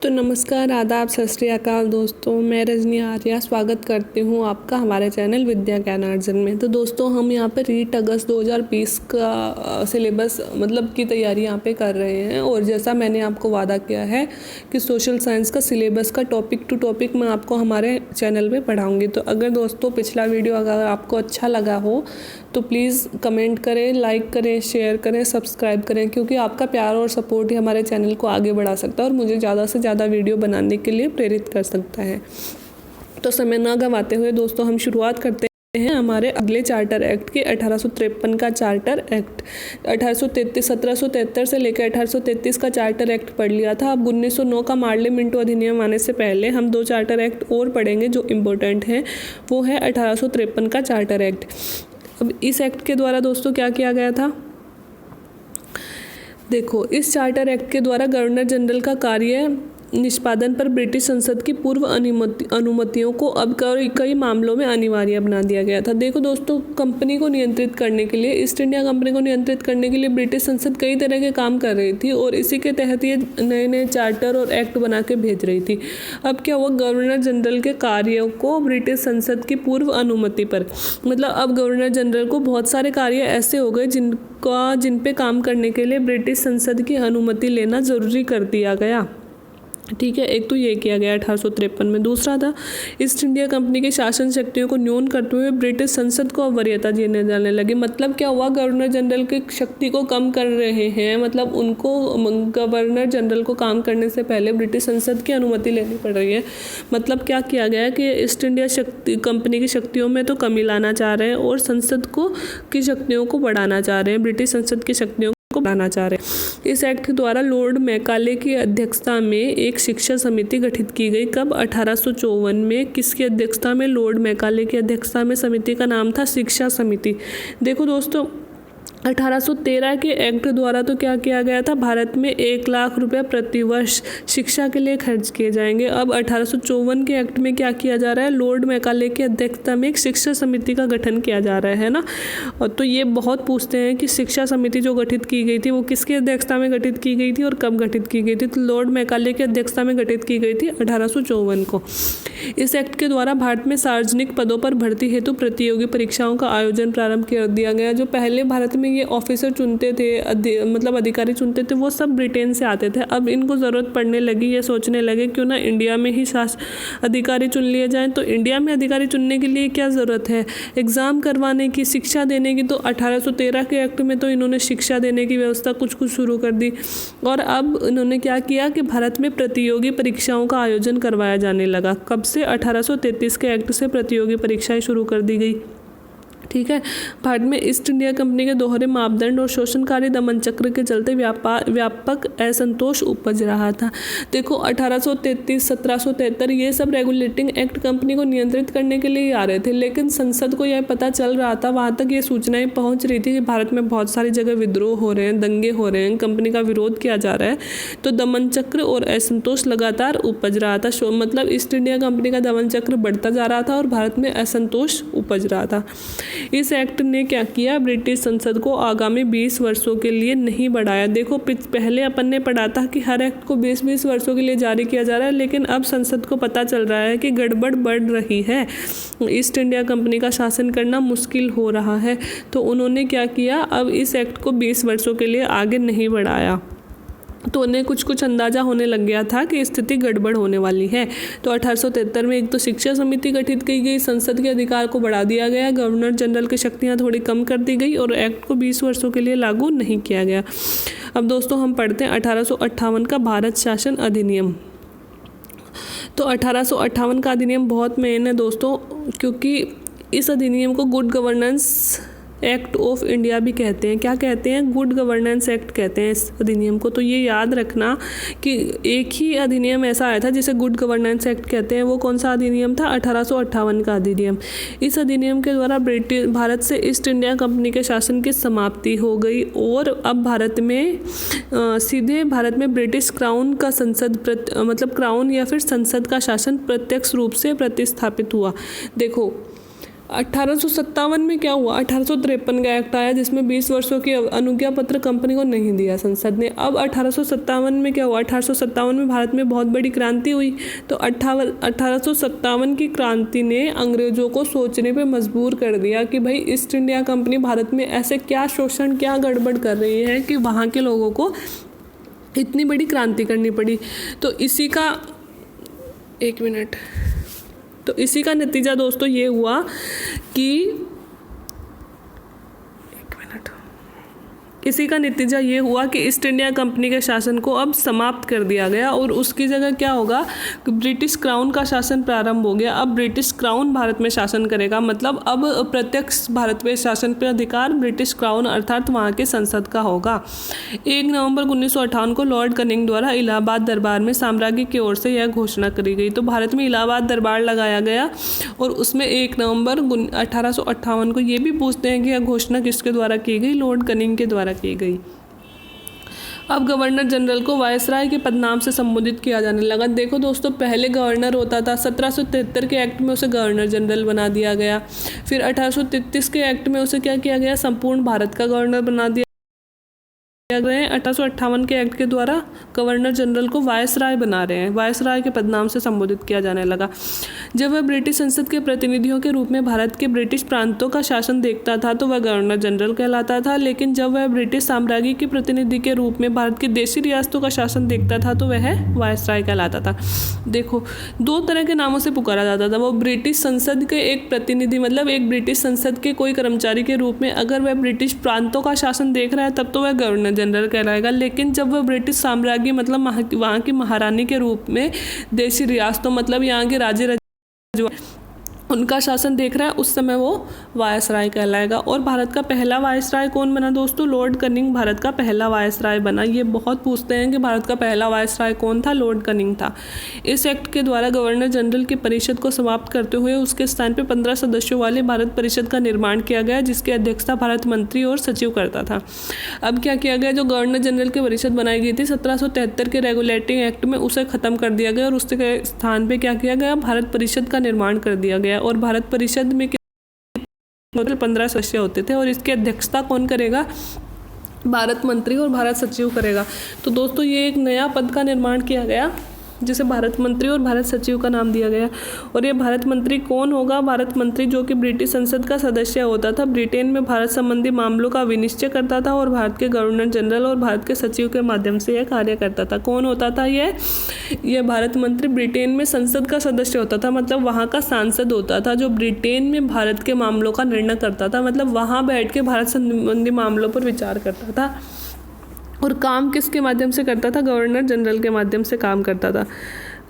तो नमस्कार, आदाब, सत श्री अकाल दोस्तों। मैं रजनी आर्या स्वागत करती हूँ आपका हमारे चैनल विद्या ज्ञानार्जन में। तो दोस्तों हम यहाँ पर रीट अगस्त 2020 का सिलेबस की तैयारी यहाँ पे कर रहे हैं। और जैसा मैंने आपको वादा किया है कि सोशल साइंस का सिलेबस का टॉपिक टू टॉपिक मैं आपको हमारे चैनल पे पढ़ाऊँगी। तो अगर दोस्तों पिछला वीडियो अगर आपको अच्छा लगा हो तो प्लीज़ कमेंट करें, लाइक करें, शेयर करें, सब्सक्राइब करें, क्योंकि आपका प्यार और सपोर्ट ही हमारे चैनल को आगे बढ़ा सकता है और मुझे ज़्यादा से ज़्यादा वीडियो बनाने के लिए प्रेरित कर सकता है। तो समय ना गंवाते हुए दोस्तों हम शुरुआत करते हैं हमारे अगले चार्टर एक्ट के 1853 का चार्टर एक्ट। 1773 से लेकर 1833 का चार्टर एक्ट पढ़ लिया था। अब 1909 का मार्ले मिंटो अधिनियम आने से पहले हम 2 चार्टर एक्ट और पढ़ेंगे जो इम्पोर्टेंट हैं। वो है 1853 का चार्टर एक्ट। अब इस एक्ट के द्वारा दोस्तों क्या किया गया था, देखो, इस चार्टर एक्ट के द्वारा गवर्नर जनरल का कार्य निष्पादन पर ब्रिटिश संसद की पूर्व अनुमतियों को अब कई मामलों में अनिवार्य बना दिया गया था। देखो दोस्तों, कंपनी को नियंत्रित करने के लिए, ईस्ट इंडिया कंपनी को नियंत्रित करने के लिए ब्रिटिश संसद कई तरह के काम कर रही थी और इसी के तहत ये नए नए चार्टर और एक्ट बना के भेज रही थी। अब क्या हुआ, गवर्नर जनरल के कार्यों को ब्रिटिश संसद की पूर्व अनुमति पर, अब गवर्नर जनरल को बहुत सारे कार्य ऐसे हो गए जिन पे काम करने के लिए ब्रिटिश संसद की अनुमति लेना ज़रूरी कर दिया गया। ठीक है, एक तो ये किया गया 1853 में। दूसरा था, ईस्ट इंडिया कंपनी की शासन शक्तियों को न्यून करते हुए ब्रिटिश संसद को वरीयता देने जाने लगी। क्या हुआ, गवर्नर जनरल की शक्ति को कम कर रहे हैं, उनको गवर्नर जनरल को काम करने से पहले ब्रिटिश संसद की अनुमति लेनी पड़ रही है। क्या किया गया कि ईस्ट इंडिया कंपनी की शक्तियों में तो कमी लाना चाह रहे हैं और संसद की शक्तियों को बढ़ाना चाह रहे हैं, ब्रिटिश संसद की शक्तियों को बढ़ाना चाह रहे हैं। इस एक्ट के द्वारा लॉर्ड मैकाले की अध्यक्षता में एक शिक्षा समिति गठित की गई। कब? 1854 में। किसकी अध्यक्षता में? लॉर्ड मैकाले की अध्यक्षता में। समिति का नाम था शिक्षा समिति। देखो दोस्तों, 1813 के एक्ट द्वारा तो क्या किया गया था, भारत में 1 लाख रुपए प्रति वर्ष शिक्षा के लिए खर्च किए जाएंगे। अब 1854 के एक्ट में क्या किया जा रहा है, लॉर्ड मैकाले की अध्यक्षता में एक शिक्षा समिति का गठन किया जा रहा है ना। और तो ये बहुत पूछते हैं कि शिक्षा समिति जो गठित की गई थी वो किसकी अध्यक्षता में गठित की गई थी और कब गठित की गई थी। तो लॉर्ड मैकाले की अध्यक्षता में गठित की गई थी 1854 को। इस एक्ट के द्वारा भारत में सार्वजनिक पदों पर भर्ती हेतु प्रतियोगी परीक्षाओं का आयोजन प्रारंभ कर दिया गया। जो पहले भारत में ये ऑफिसर चुनते थे, अधिकारी चुनते थे, वो सब ब्रिटेन से आते थे। अब इनको ज़रूरत पड़ने लगी, ये सोचने लगे क्यों ना इंडिया में ही अधिकारी चुन लिए जाएं। तो इंडिया में अधिकारी चुनने के लिए क्या ज़रूरत है, एग्ज़ाम करवाने की, शिक्षा देने की। तो 1813 के एक्ट में तो इन्होंने शिक्षा देने की व्यवस्था कुछ शुरू कर दी। और अब इन्होंने क्या किया कि भारत में प्रतियोगी परीक्षाओं का आयोजन करवाया जाने लगा। कब से? 1833 के एक्ट से प्रतियोगी परीक्षाएं शुरू कर दी गई। ठीक है, भारत में ईस्ट इंडिया कंपनी के दोहरे मापदंड और शोषणकारी दमन चक्र के चलते व्यापक असंतोष उपज रहा था। देखो 1833, 1773 ये सब रेगुलेटिंग एक्ट कंपनी को नियंत्रित करने के लिए आ रहे थे, लेकिन संसद को यह पता चल रहा था, वहाँ तक ये सूचनाएं पहुँच रही थी कि भारत में बहुत सारी जगह विद्रोह हो रहे हैं, दंगे हो रहे हैं, कंपनी का विरोध किया जा रहा है। तो दमन चक्र और असंतोष लगातार उपज रहा था। ईस्ट इंडिया कंपनी का दमन चक्र बढ़ता जा रहा था और भारत में असंतोष उपज रहा था। इस एक्ट ने क्या किया, ब्रिटिश संसद को आगामी 20 वर्षों के लिए नहीं बढ़ाया। देखो पहले अपन ने पढ़ा था कि हर एक्ट को 20-20 वर्षों के लिए जारी किया जा रहा है, लेकिन अब संसद को पता चल रहा है कि गड़बड़ बढ़ रही है, ईस्ट इंडिया कंपनी का शासन करना मुश्किल हो रहा है। तो उन्होंने क्या किया, अब इस एक्ट को 20 वर्षों के लिए आगे नहीं बढ़ाया। तो उन्हें कुछ अंदाज़ा होने लग गया था कि स्थिति गड़बड़ होने वाली है। तो 1873 में एक तो शिक्षा समिति गठित की गई, संसद के अधिकार को बढ़ा दिया गया, गवर्नर जनरल की शक्तियां थोड़ी कम कर दी गई और एक्ट को 20 वर्षों के लिए लागू नहीं किया गया। अब दोस्तों हम पढ़ते हैं 1858 का भारत शासन अधिनियम। तो 1858 का अधिनियम बहुत मेन है दोस्तों, क्योंकि इस अधिनियम को good governance act of India भी कहते हैं। क्या कहते हैं? गुड गवर्नेंस एक्ट कहते हैं इस अधिनियम को। तो ये याद रखना कि एक ही अधिनियम ऐसा आया था जिसे गुड गवर्नेंस एक्ट कहते हैं। वो कौन सा अधिनियम था? 1858 का अधिनियम। इस अधिनियम के द्वारा भारत से ईस्ट इंडिया कंपनी के शासन की समाप्ति हो गई और अब सीधे भारत में ब्रिटिश क्राउन का क्राउन या फिर संसद का शासन प्रत्यक्ष रूप से प्रतिस्थापित हुआ। देखो 1857 में क्या हुआ, 1853 का एक्ट आया जिसमें 20 वर्षों की अनुज्ञा पत्र कंपनी को नहीं दिया संसद ने। अब 1857 में क्या हुआ, 1857 में भारत में बहुत बड़ी क्रांति हुई। तो 1857 की क्रांति ने अंग्रेजों को सोचने पे मजबूर कर दिया कि भाई ईस्ट इंडिया कंपनी भारत में ऐसे क्या शोषण, क्या गड़बड़ कर रही है कि वहाँ के लोगों को इतनी बड़ी क्रांति करनी पड़ी। तो इसी का इसी का नतीजा दोस्तों ये हुआ कि ईस्ट इंडिया कंपनी के शासन को अब समाप्त कर दिया गया और उसकी जगह क्या होगा, ब्रिटिश क्राउन का शासन प्रारंभ हो गया। अब ब्रिटिश क्राउन भारत में शासन करेगा, मतलब अब प्रत्यक्ष भारत में शासन पर अधिकार ब्रिटिश क्राउन अर्थात वहाँ के संसद का होगा। 1 नवंबर 1958 को लॉर्ड कनिंग द्वारा इलाहाबाद दरबार में साम्राज्य की ओर से यह घोषणा करी गई। तो भारत में इलाहाबाद दरबार लगाया गया और उसमें 1 नवंबर 1858 को ये भी पूछते हैं कि यह घोषणा किसके द्वारा की गई, लॉर्ड कनिंग के द्वारा की गई। अब गवर्नर जनरल को वायसराय के पदनाम से संबोधित किया जाने लगा। देखो दोस्तों, पहले गवर्नर होता था, 1773 के एक्ट में उसे गवर्नर जनरल बना दिया गया। फिर 1833 के एक्ट में उसे क्या किया गया, संपूर्ण भारत का गवर्नर बना दिया गए। 1858 के एक्ट के द्वारा गवर्नर जनरल को वायसराय बना रहे हैं, वायसराय के पदनाम से संबोधित किया जाने लगा। जब वह ब्रिटिश संसद के प्रतिनिधियों के रूप में भारत के ब्रिटिश प्रांतों का शासन देखता था तो वह गवर्नर जनरल कहलाता था, लेकिन जब वह ब्रिटिश साम्राज्य के प्रतिनिधि के रूप में भारत की देशी रियासतों का शासन देखता था तो वह वायसराय कहलाता था। देखो, 2 तरह के नामों से पुकारा जाता था। वो ब्रिटिश संसद के एक प्रतिनिधि, मतलब एक ब्रिटिश संसद के कोई कर्मचारी के रूप में अगर वह ब्रिटिश प्रांतों का शासन देख रहा है तब तो वह गवर्नर जनरल कहलाएगा, लेकिन जब वह ब्रिटिश साम्राज्य मतलब वहाँ की महारानी के रूप में देशी रियासतों मतलब यहाँ के राजे उनका शासन देख रहा है उस समय वो वायसराय कहलाएगा। और भारत का पहला वायसराय कौन बना दोस्तों, लॉर्ड कनिंग भारत का पहला वायसराय बना। ये बहुत पूछते हैं कि भारत का पहला वायसराय कौन था, लॉर्ड कनिंग था। इस एक्ट के द्वारा गवर्नर जनरल की परिषद को समाप्त करते हुए उसके स्थान पर 15 सदस्यों वाले भारत परिषद का निर्माण किया गया, जिसकी अध्यक्षता भारत मंत्री और सचिव करता था। अब क्या किया गया, जो गवर्नर जनरल की परिषद बनाई गई थी 1773 के रेगुलेटिंग एक्ट में, उसे खत्म कर दिया गया और उसके स्थान पर क्या किया गया, भारत परिषद का निर्माण कर दिया गया। और भारत परिषद में 15 सदस्य होते थे और इसकी अध्यक्षता कौन करेगा, भारत मंत्री और भारत सचिव करेगा। तो दोस्तों ये एक नया पद का निर्माण किया गया जिसे भारत मंत्री और भारत सचिव का नाम दिया गया। और ये भारत मंत्री कौन होगा, भारत मंत्री जो कि ब्रिटिश संसद का सदस्य होता था, ब्रिटेन में भारत संबंधी मामलों का विनिश्चय करता था और भारत के गवर्नर जनरल और भारत के सचिव के माध्यम से यह कार्य करता था। कौन होता था यह भारत मंत्री ब्रिटेन में संसद का सदस्य होता था, मतलब वहाँ का सांसद होता था जो ब्रिटेन में भारत के मामलों का निर्णय करता था, मतलब वहाँ बैठ के भारत संबंधी मामलों पर विचार करता था। और काम किसके माध्यम से करता था, गवर्नर जनरल के माध्यम से काम करता था।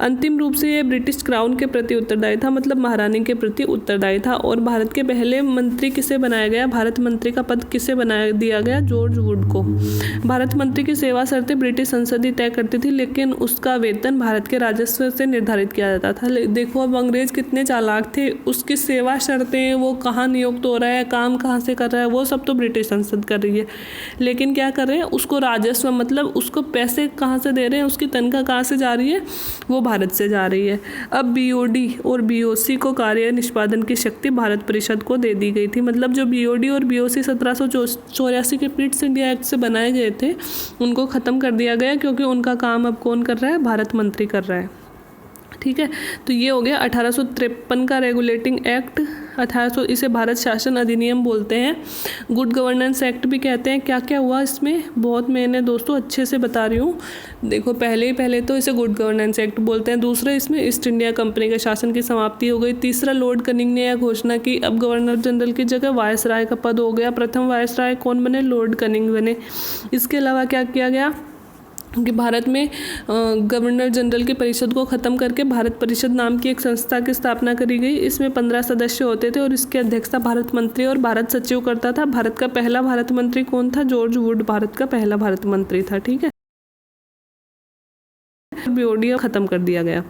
अंतिम रूप से ये ब्रिटिश क्राउन के प्रति उत्तरदायी था, मतलब महारानी के प्रति उत्तरदायी था। और भारत के पहले मंत्री किसे बनाया गया, भारत मंत्री का पद किसे बना दिया गया, जॉर्ज वुड को। भारत मंत्री की सेवा शर्तें ब्रिटिश संसद ही तय करती थी, लेकिन उसका वेतन भारत के राजस्व से निर्धारित किया जाता था। देखो अब अंग्रेज कितने चालाक थे, उसकी सेवा शर्तें, वो कहाँ नियुक्त हो रहा है, काम कहाँ से कर रहा है, वो सब तो ब्रिटिश संसद कर रही है, लेकिन क्या कर रहे हैं, उसको राजस्व मतलब उसको पैसे कहाँ से दे रहे हैं, उसकी तनख्वाह कहाँ से जा रही है, वो भारत से जा रही है। अब बीओडी और बीओसी को कार्य निष्पादन की शक्ति भारत परिषद को दे दी गई थी, मतलब जो बीओडी और बीओसी 1784 के पीट्स इंडिया एक्ट से बनाए गए थे उनको ख़त्म कर दिया गया, क्योंकि उनका काम अब कौन कर रहा है, भारत मंत्री कर रहा है। ठीक है, तो ये हो गया 1853 का रेगुलेटिंग एक्ट। 1800 इसे भारत शासन अधिनियम बोलते हैं, गुड गवर्नेंस एक्ट भी कहते हैं। क्या क्या हुआ इसमें, बहुत मैंने दोस्तों अच्छे से बता रही हूँ। देखो पहले तो इसे गुड गवर्नेंस एक्ट बोलते हैं। दूसरा, इसमें ईस्ट इंडिया कंपनी के शासन की समाप्ति हो गई। तीसरा, लॉर्ड कनिंग ने यह घोषणा की अब गवर्नर जनरल की जगह वायसराय का पद हो गया। प्रथम वायसराय कौन बने, लॉर्ड कनिंग बने। इसके अलावा क्या किया गया कि भारत में गवर्नर जनरल की परिषद को ख़त्म करके भारत परिषद नाम की एक संस्था की स्थापना करी गई। इसमें 15 सदस्य होते थे और इसकी अध्यक्षता भारत मंत्री और भारत सचिव करता था। भारत का पहला भारत मंत्री कौन था, जॉर्ज वुड भारत का पहला भारत मंत्री था। ठीक है, बीओडी खत्म कर दिया गया।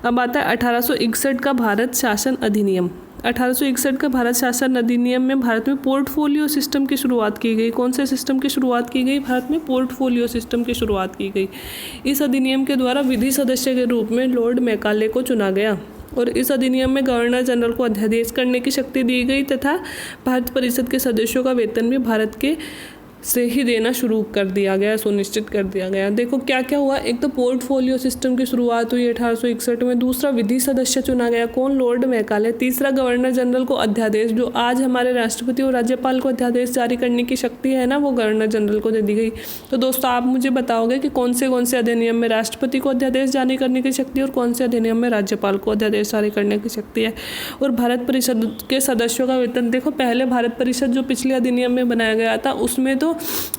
अब आता है 1861 का भारत शासन अधिनियम। 1861 का भारत शासन अधिनियम में भारत में पोर्टफोलियो सिस्टम की शुरुआत की गई। कौन से सिस्टम की शुरुआत की गई, भारत में पोर्टफोलियो सिस्टम की शुरुआत की गई। इस अधिनियम के द्वारा विधि सदस्य के रूप में लॉर्ड मैकाले को चुना गया। और इस अधिनियम में गवर्नर जनरल को अध्यादेश करने की शक्ति दी गई तथा भारत परिषद के सदस्यों का वेतन भी भारत के से ही देना शुरू कर दिया गया, सुनिश्चित कर दिया गया। देखो क्या क्या हुआ, एक तो पोर्टफोलियो सिस्टम की शुरुआत हुई 1861 में, दूसरा विधि सदस्य चुना गया, कौन, लॉर्ड मैकाले, तीसरा गवर्नर जनरल को अध्यादेश, जो आज हमारे राष्ट्रपति और राज्यपाल को अध्यादेश जारी करने की शक्ति है ना, वो गवर्नर जनरल को दे दी गई। तो दोस्तों आप मुझे बताओगे कि कौन से अधिनियम में राष्ट्रपति को अध्यादेश जारी करने की शक्ति है और कौन से अधिनियम में राज्यपाल को अध्यादेश जारी करने की शक्ति है। और भारत परिषद के सदस्यों का वेतन, देखो पहले भारत परिषद जो पिछले अधिनियम में बनाया गया था उसमें तो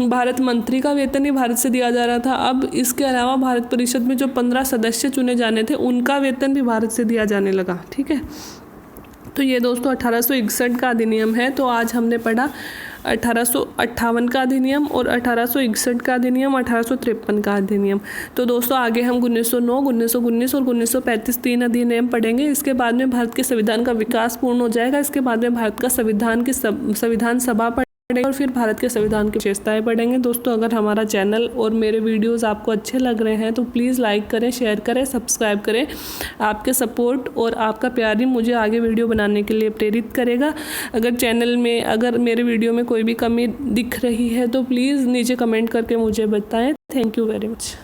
भारत मंत्री का वेतन ही भारत से दिया जा रहा था। अब इसके अलावा भारत परिषद में जो 15 सदस्य चुने जाने थे उनका वेतन भी भारत से दिया जाने लगा। ठीक है, तो ये दोस्तों 1861 का अधिनियम है। तो आज हमने पढ़ा 1858 का अधिनियम और 1861 का अधिनियम, 1853 का अधिनियम। तो दोस्तों आगे हम 1909, 1919 और 1935 3 अधिनियम पढ़ेंगे। इसके बाद में भारत के संविधान का विकास पूर्ण हो जाएगा। इसके बाद में भारत का संविधान सभा पढ़ेंगे और फिर भारत के संविधान की विशेषताएं पढ़ेंगे। दोस्तों अगर हमारा चैनल और मेरे वीडियोस आपको अच्छे लग रहे हैं तो प्लीज़ लाइक करें, शेयर करें, सब्सक्राइब करें। आपके सपोर्ट और आपका प्यार ही मुझे आगे वीडियो बनाने के लिए प्रेरित करेगा। अगर मेरे वीडियो में कोई भी कमी दिख रही है तो प्लीज़ नीचे कमेंट करके मुझे बताएं। Thank you very much.